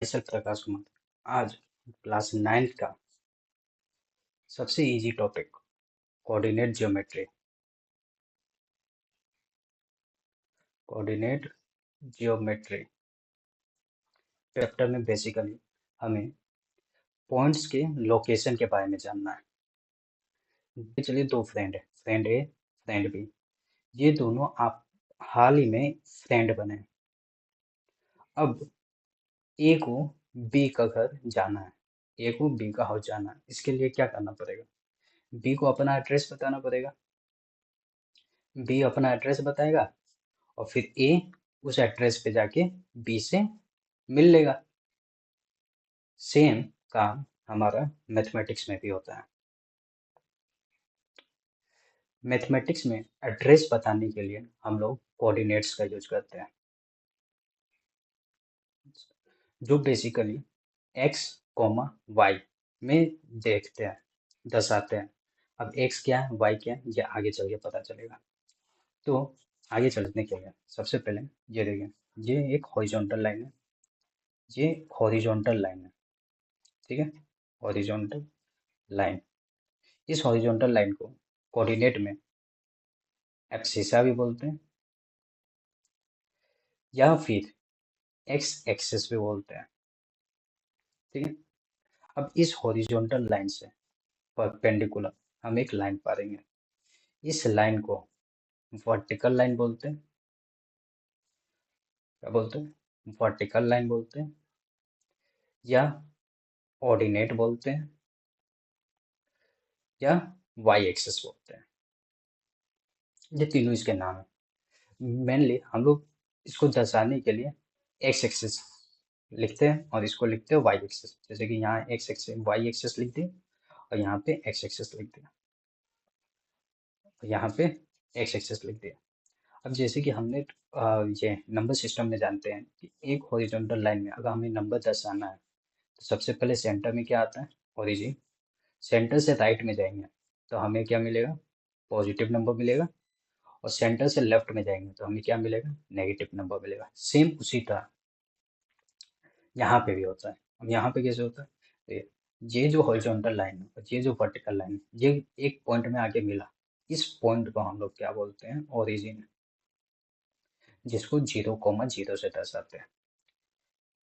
Sir Prakash Kumar. आज class 9 का सबसे easy topic coordinate geometry. Coordinate geometry chapter में बेसिकली हमें पॉइंट्स के लोकेशन के बारे में जानना है। चलिए, दो फ्रेंड है, फ्रेंड ए, फ्रेंड बी। ये दोनों आप हाल ही में फ्रेंड बने। अब ए को बी का घर जाना है, ए को बी का हाउस जाना है। इसके लिए क्या करना पड़ेगा? बी को अपना एड्रेस बताना पड़ेगा। बी अपना एड्रेस बताएगा और फिर ए उस एड्रेस पे जाके बी से मिल लेगा। सेम काम हमारा मैथमेटिक्स में भी होता है। मैथमेटिक्स में एड्रेस बताने के लिए हम लोग कोऑर्डिनेट्स का यूज करते हैं, जो बेसिकली एक्स कॉमा वाई में देखते हैं, दर्शाते हैं। अब एक्स क्या है, वाई क्या है, ये आगे चल के पता चलेगा। तो आगे चलने के लिए सबसे पहले ये देखें, ये एक हॉरिजॉन्टल लाइन है, ये हॉरिजॉन्टल लाइन है, ठीक है, हॉरिजॉन्टल लाइन। इस हॉरिजॉन्टल लाइन को कोऑर्डिनेट में एब्सिसा भी बोलते हैं या फिर एक्स एक्सिस भी बोलते हैं, ठीक है। अब इस हॉरिजॉन्टल लाइन से परपेंडिकुलर हम एक लाइन पाएंगे। इस लाइन को वर्टिकल लाइन बोलते हैं। क्या बोलते हैं? वर्टिकल लाइन बोलते हैं या ऑर्डिनेट बोलते हैं या वाई एक्सिस बोलते हैं। ये तीनों इसके नाम है। मेनली हम लोग इसको दर्शाने के लिए एक्स एक्सिस लिखते हैं और इसको लिखते हैं वाई एक्सिस। जैसे कि यहाँ एक्स एक्सिस वाई एक्सिस लिख दिए और यहाँ पे एक्स एक्सिस लिख दिया और यहाँ पे एक्स एक्सिस लिख दिया। अब जैसे कि हमने ये नंबर सिस्टम में जानते हैं कि एक हॉरिजॉन्टल लाइन में अगर हमें नंबर दर्शाना है तो सबसे पहले सेंटर में क्या आता है? ओरिजिन। सेंटर से राइट में जाएंगे तो हमें क्या मिलेगा? पॉजिटिव नंबर मिलेगा। और सेंटर से लेफ्ट में जाएंगे तो हमें क्या मिलेगा? नेगेटिव नंबर मिलेगा। सेम उसी तरह यहाँ पे भी होता है। अब यहाँ पे कैसे होता है? तो ये जो हॉरिजॉन्टल लाइन है और ये जो वर्टिकल लाइन है, ये एक पॉइंट में आके मिला। इस पॉइंट को हम लोग क्या बोलते हैं? ओरिजिन, जिसको 0,0 से दर्शाते हैं,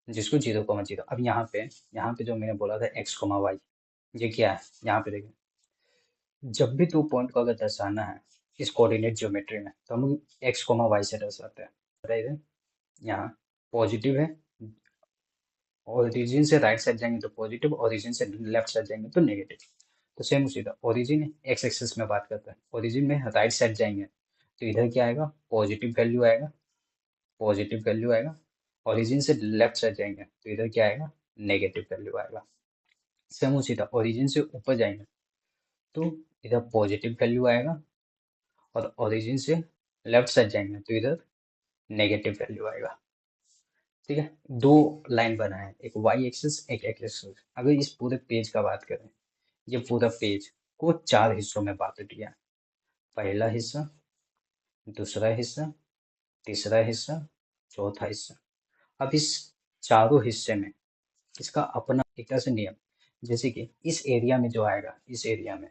जिसको 0,0। अब यहाँ पे जो मैंने बोला था एक्स कोमा वाई, ये क्या है? यहाँ पे देखिए, जब भी दो पॉइंट को अगर दर्शाना है इस कोऑर्डिनेट ज्योमेट्री में तो हम एक्स कोमा वाई से दर्शाते हैं। बताइए, यहाँ पॉजिटिव है, ओरिजिन से राइट साइड जाएंगे तो पॉजिटिव, ओरिजिन से लेफ्ट साइड जाएंगे तो नेगेटिव। तो सेम उसी तरह ओरिजिन एक्स एक्सिस में बात करता है, ओरिजिन में राइट साइड जाएंगे तो इधर क्या आएगा? पॉजिटिव वैल्यू आएगा, पॉजिटिव वैल्यू आएगा। ओरिजिन से लेफ्ट साइड जाएंगे तो इधर क्या आएगा? नेगेटिव वैल्यू आएगा। सेम उसी तरह ओरिजिन से ऊपर जाएंगे तो इधर पॉजिटिव वैल्यू आएगा और ओरिजिन से लेफ्ट साइड जाएंगे तो इधर नेगेटिव वैल्यू आएगा, ठीक है। दो लाइन बनाए हैं, एक वाई एक्सिस एक एक्स एक्सिस। अगर इस पूरे पेज का बात करें, ये पूरा पेज को 4 हिस्सों में बांट दिया है। पहला हिस्सा, दूसरा हिस्सा, तीसरा हिस्सा, चौथा हिस्सा। अब इस चारों हिस्से में इसका अपना एक तरह से नियम, जैसे कि इस एरिया में जो आएगा, इस एरिया में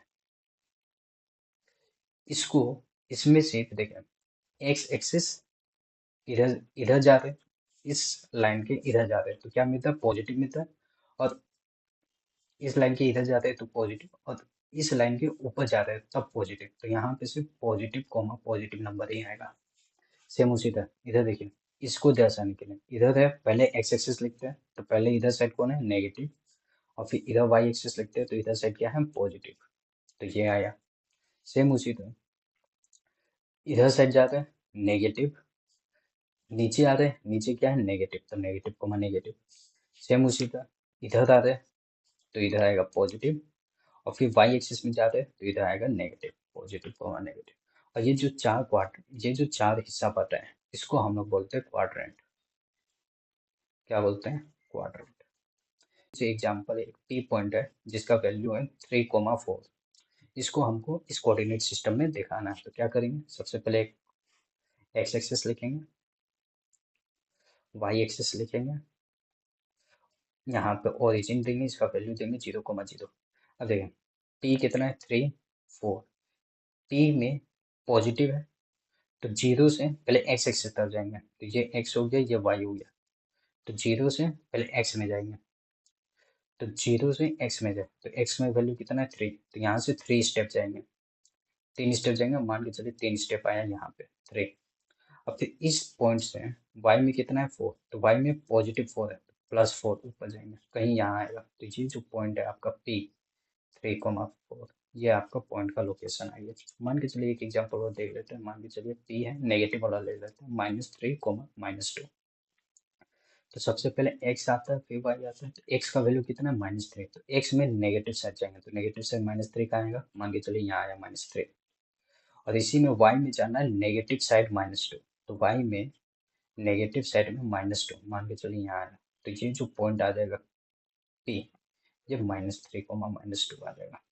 इसको, इसमें से देखें, एक्स एक्सिस इधर इधर जा रहे हैं, इस लाइन के इधर जा रहे हैं तो क्या मिलता है? पॉजिटिव मिलता है। और इस लाइन के इधर जा रहे हैं तो पॉजिटिव, और इस लाइन के ऊपर जा रहे हैं तब पॉजिटिव। तो यहाँ पे सिर्फ पॉजिटिव कॉमा पॉजिटिव नंबर ही आएगा। सेम उसी तरह इधर देखिए, इसको दर्शाने के लिए इधर है, पहले एक्स एक्सिस लिखते हैं तो पहले इधर साइड कौन है? नेगेटिव। और फिर इधर वाई एक्सिस लिखते हैं तो इधर साइड क्या है? पॉजिटिव। तो ये आया। सेम उसी तरह इधर साइड जाते हैं नेगेटिव, नीचे आ रहे हैं, नीचे क्या है? नेगेटिव, तो नेगेटिव कॉमा नेगेटिव। सेम उसी तरह इधर आ रहे हैं तो इधर आएगा पॉजिटिव, और फिर वाई एक्सिस में जाते हैं तो इधर आएगा नेगेटिव, पॉजिटिव कॉमा नेगेटिव। और ये जो चार हिस्सा पता है, इसको हम लोग बोलते हैं क्वाड्रेंट। क्या बोलते हैं? क्वाड्रेंट। जैसे एग्जाम्पल एक टी पॉइंट है जिसका वैल्यू है 3,4। इसको हमको इस कोऑर्डिनेट सिस्टम में दिखाना है तो क्या करेंगे? सबसे पहले एक एक्स एक्सिस लिखेंगे, वाई एक्सिस लिखेंगे यहाँ पे ओरिजिन देंगे, इसका वैल्यू देंगे 0,0। अब देखें टी कितना है 3 4, टी में पॉजिटिव है तो जीरो से पहले एक्स एक्सिस तक जाएंगे, तो ये एक्स हो गया, ये वाई हो गया, तो जीरो से पहले एक्स में जाएंगे, तो जीरो से एक्स में जाए तो एक्स में वैल्यू कितना है 3, तो यहाँ से 3 स्टेप जाएंगे, 3 स्टेप जाएंगे, मान के चलिए 3 स्टेप आया यहाँ पे 3। अब फिर इस पॉइंट से y में कितना है 4, तो y में पॉजिटिव 4 है, तो +4 ऊपर जाएंगे, कहीं यहाँ आएगा, तो ये जो पॉइंट है आपका P 3,4, ये आपका पॉइंट का लोकेशन है। ये मान के चलिए एक एग्जाम्पल और देख लेते हैं, मान के चलिए P है, नेगेटिव वाला ले लेते हैं, -3, -2। तो सबसे पहले x आता है फिर y आता है, तो x का वैल्यू कितना है -3, तो x में नेगेटिव साइड जाएंगे, तो नेगेटिव साइड -3 का आएगा, मान के चलिए यहाँ आया -3। और इसी में y में जाना है नेगेटिव साइड -2, तो y में नेगेटिव साइड में -2, मान के चलिए यहाँ आया, तो ये जो पॉइंट आ जाएगा P, ये -3, -2 आ जाएगा।